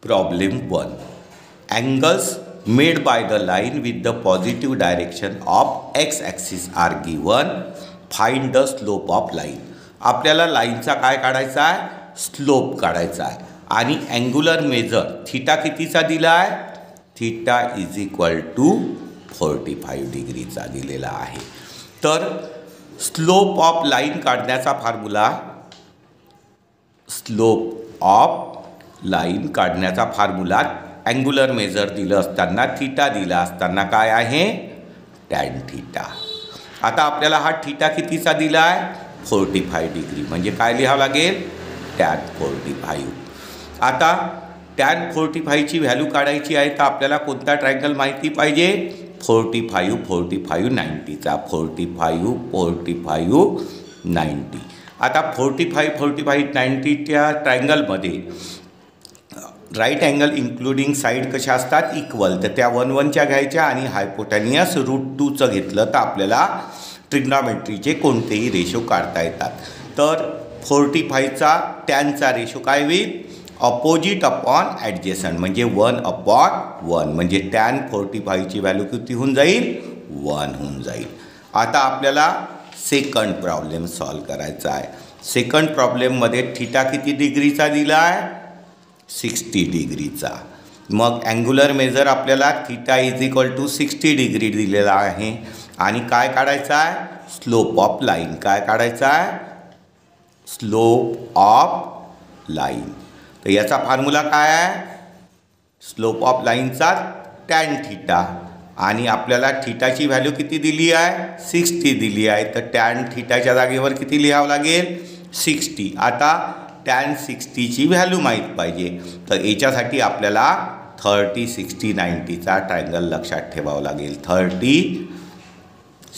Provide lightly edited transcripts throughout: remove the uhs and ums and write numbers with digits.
Problem 1. Angles made by the line with the positive direction of x-axis are given. Find the slope of line. आपल्याला लाईनचा काय काढायचा आहे? Slope काढायचा आहे. आणि अँग्युलर मेजर थीटा कितीचा दिला आहे? थीटा इज इक्वल टू 45 डिग्रीचा दिलेला आहे. तर स्लोप ऑफ लाईन काढण्याचा फॉर्म्युला अँग्युलर मेजर दिलं असताना थीटा दिला असताना काय आहे? Tan theta. आता आपल्याला हा थीटा कितीचा दिला आहे? 45 डिग्री. म्हणजे काय लिहावं लागेल? टॅन 45. आता टॅन 45ची व्हॅल्यू काढायची आहे तर आपल्याला कोणता ट्रायंगल माहिती पाहिजे? 45 45 90चा. 45 45 90. आता 45 45 90च्या ट्रायंगलमध्ये राईट अँगल इन्क्लुडिंग साईड कशा असतात? इक्वल. तर त्या 1 1च्या घ्यायच्या आणि हायपोटेनियस √2चं घेतलं तर आपल्याला ट्रिग्नॉमेट्रीचे कोणतेही रेशो काढता येतात. तर 45चा टॅनचा रेशो काय होईल? अपोजिट अपॉन ॲडजेसंट म्हणजे 1/1 म्हणजे टॅन 45ची व्हॅल्यू किती होऊन जाईल? 1 होऊन जाईल. आता आपल्याला सेकंड प्रॉब्लेम सॉल्व करायचा आहे. सेकंड प्रॉब्लेममध्ये थीटा किती डिग्रीचा दिला आहे? 60 डिग्रीचा. मग अँग्युलर मेजर आपल्याला theta is equal to 60 degree दिलेला आहे. आणि काय काढायचं आहे? Slope of line. काय काढायचं आहे? Slope of line. तर याचा फॉर्म्युला काय आहे? स्लोप ऑफ लाईनचा टॅन थीटा. आणि आपल्याला थीटाची व्हॅल्यू किती दिली आहे? 60 दिली आहे. तर टॅन थीटाच्या जागेवर किती लिहावं लागेल? 60. आता टॅन 60ची व्हॅल्यू माहीत पाहिजे. तर याच्यासाठी आपल्याला 30 60 90चा ट्रायंगल लक्षात ठेवावं लागेल. 30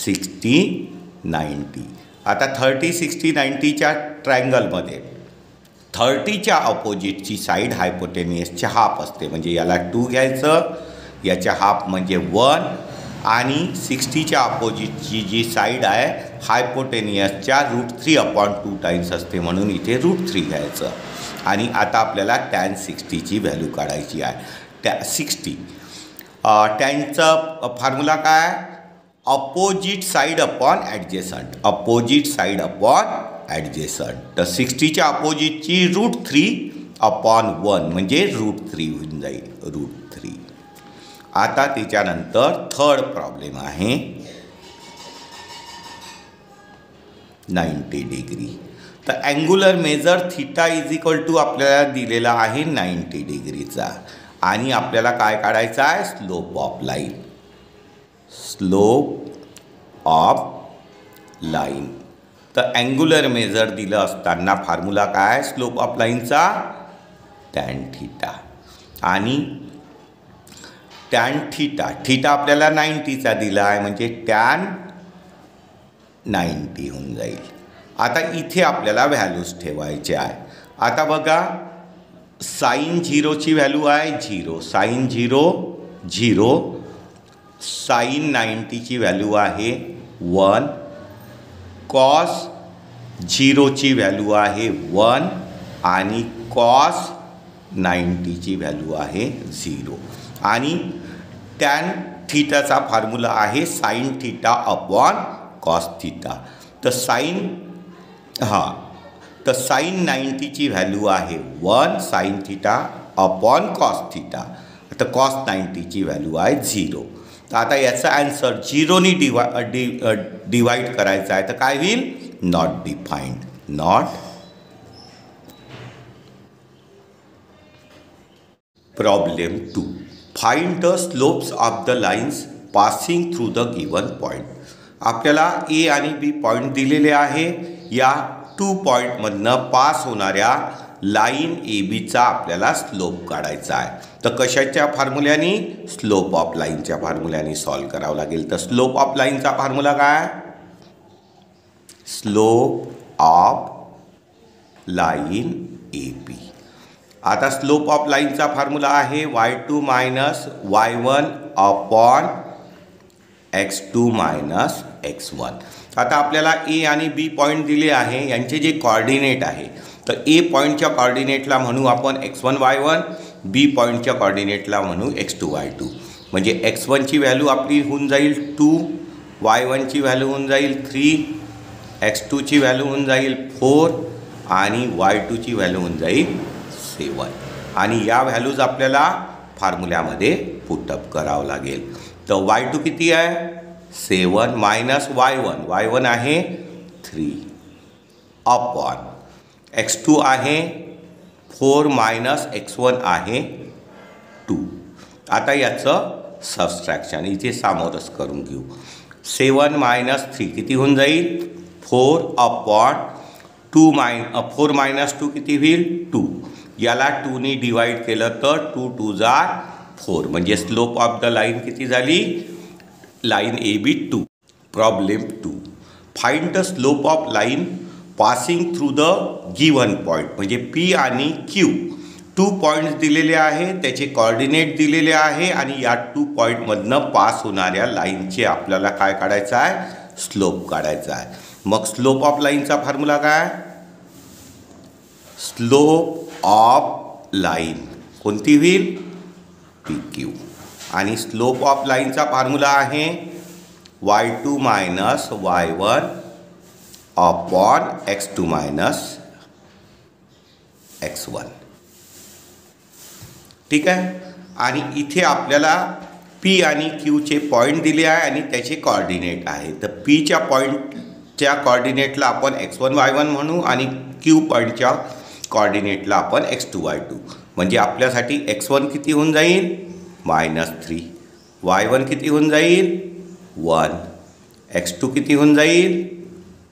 60 90. आता 30 60 90च्या ट्रायंगलमध्ये 30च्या अपोजिटची साईड हायपोटेनियसच्या हाफ असते. म्हणजे याला 2 घ्यायचं, याच्या हाफ म्हणजे 1. आणि 60च्या अपोजिटची जी साईड आहे हायपोटेनियसच्या √3/2 टाइम्स असते म्हणून इथे √3 घ्यायचं. आणि आता आपल्याला टॅन 60ची व्हॅल्यू काढायची आहे. 60 टॅनचं फॉर्म्युला काय? Opposite side upon adjacent. Opposite side upon adjacent. तर 60च्या अपोजिटची √3/1 म्हणजे √3 होऊन जाईल. √3. आता त्याच्यानंतर थर्ड प्रॉब्लेम आहे 90 डिग्री. तर angular measure theta is equal to आपल्याला दिलेला आहे 90 डिग्रीचा. आणि आपल्याला काय काढायचं आहे? Slope of line. Slope of line. तर अँग्युलर मेजर दिलं असताना फॉर्म्युला काय? स्लोप ऑफ लाईनचा टॅन थीटा. आणि टॅन थीटा आपल्याला 90चा दिला आहे म्हणजे टॅन 90 होऊन जाईल. आता इथे आपल्याला व्हॅल्यूज ठेवायचे आहे. आता बघा साइन 0ची व्हॅल्यू आहे 0. साइन 0 0. साइन 90ची व्हॅल्यू आहे 1. कॉस 0ची व्हॅल्यू आहे 1. आणि कॉस 90ची व्हॅल्यू आहे 0. आणि टॅन थीटाचा फॉर्म्युला आहे sine theta upon cos theta. तर साइन 90ची व्हॅल्यू आहे 1 sine theta upon cos theta. तर कॉस 90ची व्हॅल्यू आहे 0. तर आता याचा आन्सर 0नी डिवाइड करायचा आहे तर काय होईल? Not defined. Not. Problem 2. Find the slopes of the lines passing through the given point. आपल्याला ए आणि बी पॉईंट दिलेले आहे. या 2 पॉईंटमधनं पास होणाऱ्या लाईन ए बीचा आपल्याला स्लोप काढायचा आहे. तर कशाच्या फॉर्म्युल्यानी? स्लोप ऑफ लाईनच्या फॉर्म्युल्यानी सॉल्व करावं लागेल. तर स्लोप ऑफ लाईनचा फॉर्म्युला काय? Slope of line a b. आता स्लोप ऑफ लाईनचा फॉर्म्युला आहे y2 - y1 upon x2 - x1. आता आपल्याला ए आणि बी पॉईंट दिले आहे. यांचे जे कॉर्डिनेट आहे तर ए पॉईंटच्या कॉर्डिनेटला म्हणू आपण x1 y1. बी पॉईंटच्या कॉर्डिनेटला म्हणू x2 y2, म्हणजे x1ची व्हॅल्यू आपली होऊन जाईल 2, y1ची व्हॅल्यू होऊन जाईल 3, x2ची व्हॅल्यू होऊन जाईल 4 आणि y2ची व्हॅल्यू होऊन जाईल 7. आणि या व्हॅल्यूज आपल्याला फॉर्म्युल्यामध्ये पुटअप करावं लागेल. तर y2 किती आहे 7 मायनस y1 आहे 3 अपॉन x2 आहे 4 मायनस x1 आहे 2. आता याचं सबस्ट्रॅक्शन इथे सामोरच करून घेऊ. 7 मायनस 3 किती होऊन जाईल 4 अपॉन 4 मायनस 2 किती होईल 2. याला 2ने डिवाइड केलं तर 2 2 जा 4, म्हणजे स्लोप ऑफ द लाईन किती झाली line AB 2. Problem 2, find the slope of line passing through the given point. म्हणजे P आणि Q 2 पॉईंट्स दिलेले आहे, त्याचे कॉर्डिनेट दिलेले आहे आणि या 2 पॉईंटमधनं पास होणाऱ्या लाईनचे आपल्याला काय काढायचं आहे स्लोप काढायचा आहे. मग स्लोप ऑफ लाईनचा फॉर्म्युला काय स्लोप ऑफ लाईन कोणती होईल PQ आणि स्लोप ऑफ लाईनचा फॉर्म्युला आहे y2 minus y1 upon x2 minus x1. ठीक आहे. आणि इथे आपल्याला P आणि Qचे पॉईंट दिले आहे आणि त्याचे कॉर्डिनेट आहे. तर Pच्या पॉईंटच्या कॉर्डिनेटला आपण x1 y1 म्हणू आणि Q पॉईंटच्या कॉर्डिनेटला आपण x2 y2. म्हणजे आपल्यासाठी x1 किती होऊन जाईल -3, y1 किती होऊन जाईल 1, x2 किती होऊन जाईल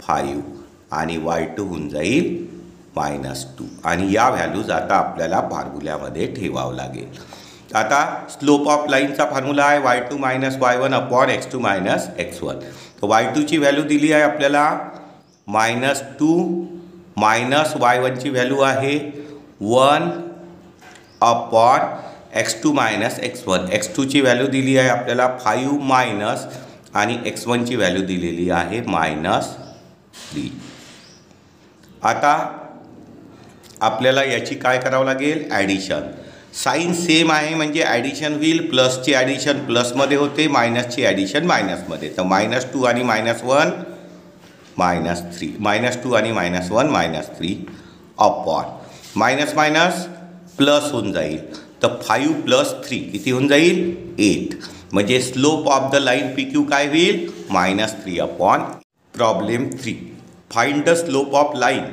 5 आणि y2 होऊन जाईल -2. आणि या व्हॅल्यूज आता आपल्याला फॉर्म्युल्यामध्ये ठेवावं लागेल. आता स्लोप ऑफ लाईनचा फॉर्म्युला आहे y2 minus y1 upon x2 minus x1. तर y2ची व्हॅल्यू दिली आहे आपल्याला -2 मायनस y1ची व्हॅल्यू आहे 1 upon x2 minus x1. x2ची value दिली आहे आपल्याला 5 मायनस आणि x1ची व्हॅल्यू दिलेली आहे -3. आता आपल्याला याची काय करावं लागेल ॲडिशन. साईन सेम आहे म्हणजे ॲडिशन होईल. प्लसची ॲडिशन प्लसमध्ये होते, मायनसची ॲडिशन मायनसमध्ये. तर -2 आणि -1 -3, -2 आणि -1 -3 अपॉन मायनस मायनस प्लस होऊन जाईल. तर 5 + 3 किती होऊन जाईल 8. म्हणजे slope of the line PQ काय होईल -3 upon. Problem 3, find the slope of line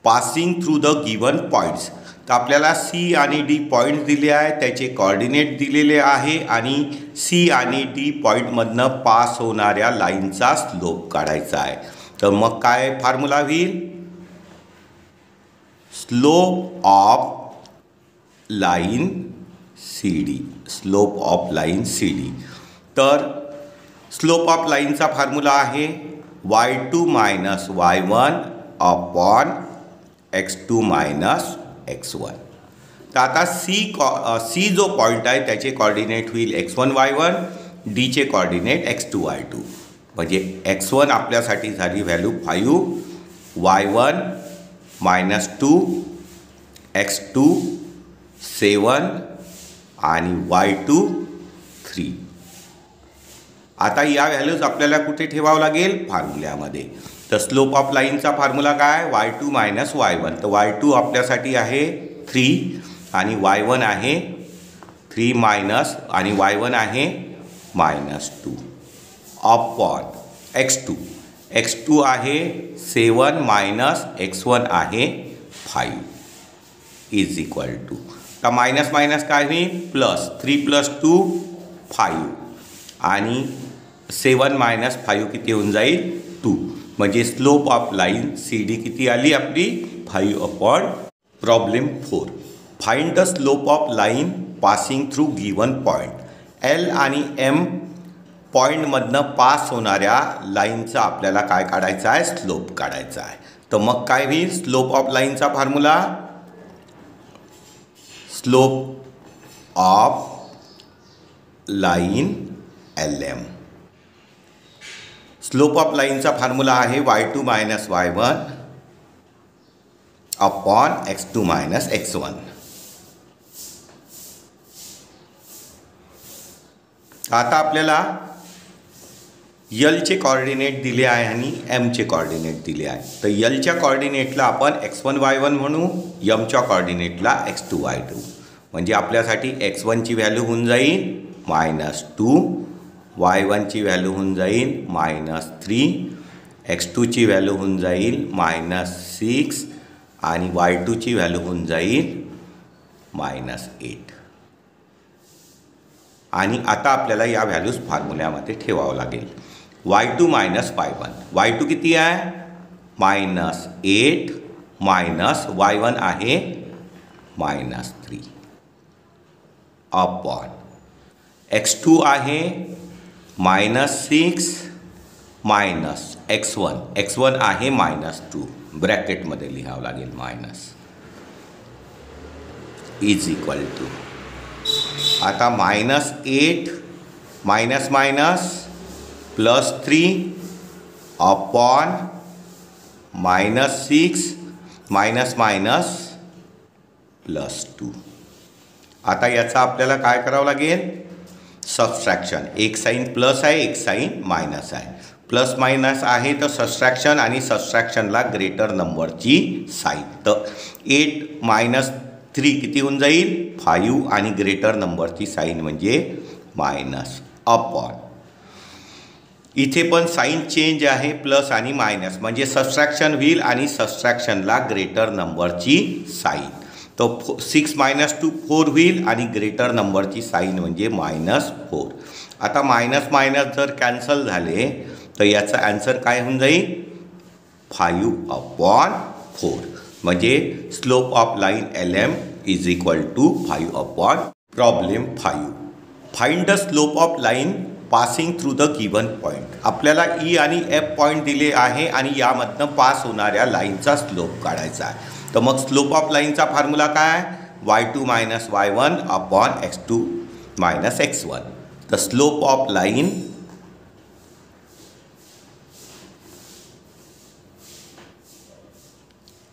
passing through the given points. तर आपल्याला C आणि D पॉईंट्स दिले आहे, त्याचे कॉर्डिनेट दिलेले आहे आणि C आणि D पॉईंटमधनं पास होणाऱ्या लाईनचा स्लोप काढायचा आहे. तर मग काय फॉर्म्युला होईल slope of line CD. Slope of line CD. तर स्लोप ऑफ लाईनचा फॉर्म्युला आहे y2 minus y1 upon x2 minus x1. तर आता C जो पॉईंट आहे त्याचे कॉर्डिनेट होईल x1 y1, Dचे coordinate x2 y2. म्हणजे x1 आपल्यासाठी झाली व्हॅल्यू 5, y1 -2, x2 7 आणि y2 3. आता या व्हॅल्यूज आपल्याला कुठे ठेवावं लागेल फॉर्म्युल्यामध्ये. तर स्लोप ऑफ लाईनचा फॉर्म्युला काय y2 मायनस y1. तर y2 आपल्यासाठी आहे 3 आणि y1 आहे 3 मायनस आणि y1 आहे -2 अपॉन x2 आहे 7 मायनस x1 आहे 5 इज इक्वल टू. तर मायनस मायनस काय होईल प्लस. 3 + 2 5 आणि 7 मायनस 5 किती होऊन जाईल 2. म्हणजे स्लोप ऑफ लाईन CD किती आली आपली 5 upon. Problem 4, find the slope of line passing through given point. L आणि M पॉईंटमधनं पास होणाऱ्या लाईनचा आपल्याला काय काढायचं आहे स्लोप काढायचा आहे. तर मग काय होईल स्लोप ऑफ लाईनचा formula slope of line LM. Slope of लाईनचा फॉर्म्युला आहे y2 minus y1 upon x2 minus x1. आता आपल्याला यलचे कॉर्डिनेट दिले आहे आणि एमचे कॉर्डिनेट दिले आहे. तर यलच्या कॉर्डिनेटला आपण x1 y1 म्हणू, यमच्या कॉर्डिनेटला x2 y2. म्हणजे आपल्यासाठी x1ची व्हॅल्यू होऊन जाईल -2, y1ची व्हॅल्यू होऊन जाईल -3, x2ची व्हॅल्यू होऊन जाईल -6 आणि y2ची व्हॅल्यू होऊन जाईल -8. आणि आता आपल्याला या व्हॅल्यूज फॉर्म्युल्यामध्ये ठेवावं लागेल. y2 - y1, y2 किती आहे -8 y1 आहे -3 अपॉन x2 आहे -6 x1 आहे -2 ब्रॅकेटमध्ये लिहावं लागेल मायनस इज इक्वल टू. आता -8 +3 अपॉन -6 +2. आता याचा आपल्याला काय करावं लागेल सबस्ट्रॅक्शन. एक साईन प्लस आहे, एक साईन मायनस आहे. प्लस मायनस आहे तर सबस्ट्रॅक्शन आणि सबस्ट्रॅक्शनला ग्रेटर नंबरची साईन. तर 8 - 3 किती होऊन जाईल 5 आणि ग्रेटर नंबरची साईन म्हणजे मायनस अपॉन. इथे पण साईन चेंज आहे प्लस आणि मायनस म्हणजे सबस्ट्रॅक्शन होईल आणि सबस्ट्रॅक्शनला ग्रेटर नंबरची साईन. तो 6 - 2 4 होईल आणि ग्रेटर नंबरची साईन म्हणजे -4. आता मायनस मायनस जर कॅन्सल झाले तर याचा आन्सर काय होऊन जाईल 5/4. म्हणजे slope of line LM is equal to 5/. Problem 5. Find the slope of line passing through the given point. आपल्याला E आणि F पॉईंट दिले आहे आणि यामधनं पास होणाऱ्या लाईनचा स्लोप काढायचा आहे. तर मग स्लोप ऑफ लाईनचा फॉर्म्युला काय y2 - y1 upon x2 - x1. The slope of line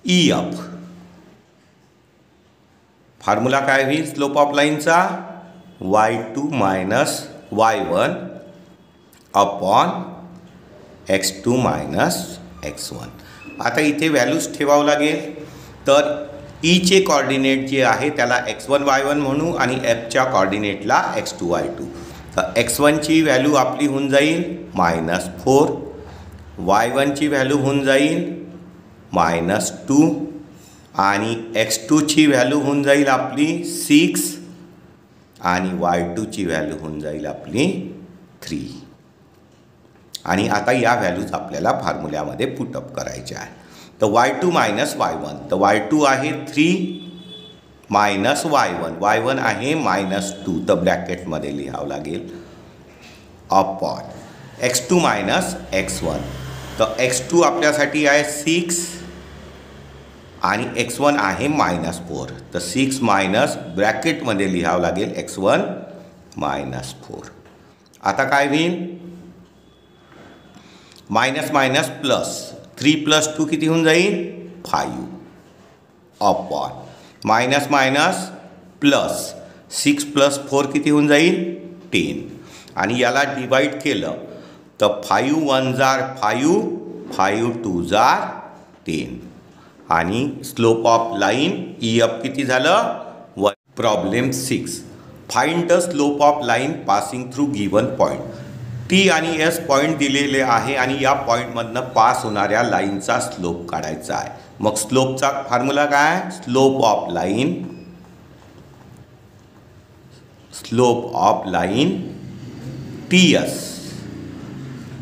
EF. Formula काय होईल स्लोप ऑफ लाईनचा y2 - y1 upon x2 - x1. आता इथे व्हॅल्यूज ठेवावं लागेल. तर ईचे कॉर्डिनेट जे आहे त्याला x1 y1 म्हणू आणि Fच्या कॉर्डिनेटला x2 y2. तर x1ची व्हॅल्यू आपली होऊन जाईल -4, y1ची व्हॅल्यू होऊन जाईल -2 आणि x2ची व्हॅल्यू होऊन जाईल आपली 6 आणि y2ची व्हॅल्यू होऊन जाईल आपली 3. आणि आता या व्हॅल्यूज आपल्याला फॉर्म्युल्यामध्ये पुटअप करायच्या आहे. तर y2 - y1. तर y2 आहे 3 y1 आहे -2. तर ब्रॅकेटमध्ये लिहावं लागेल अपॉन x2 - x1. तर x2 आपल्यासाठी आहे 6 आणि x1 आहे -4. तर 6 मायनस ब्रॅकेटमध्ये लिहावं लागेल x1 -4. आता काय होईल मायनस मायनस प्लस 3 + 2 किती होऊन जाईल 5 अपॉन मायनस मायनस प्लस 6 + 4 किती होऊन जाईल 10. आणि याला डिवाइड केलं तर 5 × 1 = 5, 5 × 2 = 10. आणि स्लोप ऑफ लाईन EF किती झालं 1. Problem 6. Find the slope of line passing through given point. T आणि S पॉईंट दिलेले आहे आणि या पॉईंटमधनं पास होणाऱ्या लाईनचा स्लोप काढायचा आहे. मग स्लोपचा फॉर्म्युला काय स्लोप ऑफ लाईन TS.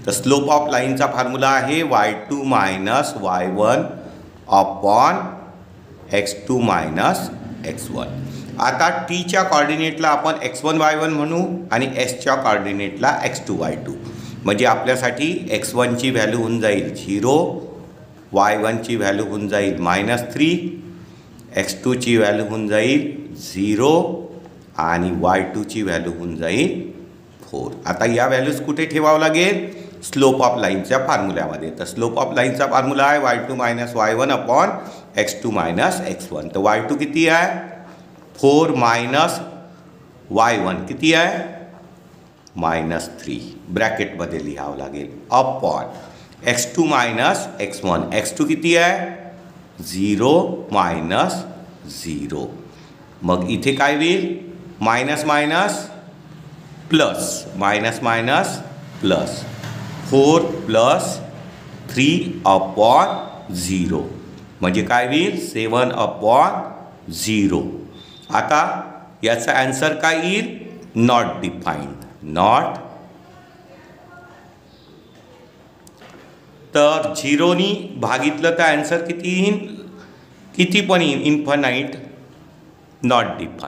तर स्लोप ऑफ लाईनचा फॉर्म्युला आहे y2 - y1 upon x2 - x1. आता Tच्या कॉर्डिनेटला आपण x1 y1 म्हणू आणि Sच्या कॉर्डिनेटला x2 y2. म्हणजे आपल्यासाठी x1ची व्हॅल्यू होऊन जाईल 0, y1ची व्हॅल्यू होऊन जाईल -3, x2ची व्हॅल्यू होऊन जाईल 0 आणि y2ची व्हॅल्यू होऊन जाईल 4. आता या व्हॅल्यूज कुठे ठेवावं लागेल स्लोप ऑफ लाईनच्या फॉर्म्युल्यामध्ये. तर स्लोप ऑफ लाईनचा फॉर्म्युला आहे y2 - y1 upon x2 - x1. तर y2 किती आहे 4 - y1 किती आहे -3 ब्रॅकेटमध्ये लिहावं लागेल upon x2 minus x1. x2 किती आहे 0 मायनस 0. मग इथे काय होईल minus minus plus minus minus plus 4 plus 3 upon 0 म्हणजे काय होईल 7 अपॉन 0. आता याचा आन्सर काय येईल नॉट डिफाईन्ड. नॉट तर 0नी भागितलं तर आन्सर किती येईल किती पण येईल इन्फानाईट. Not defined.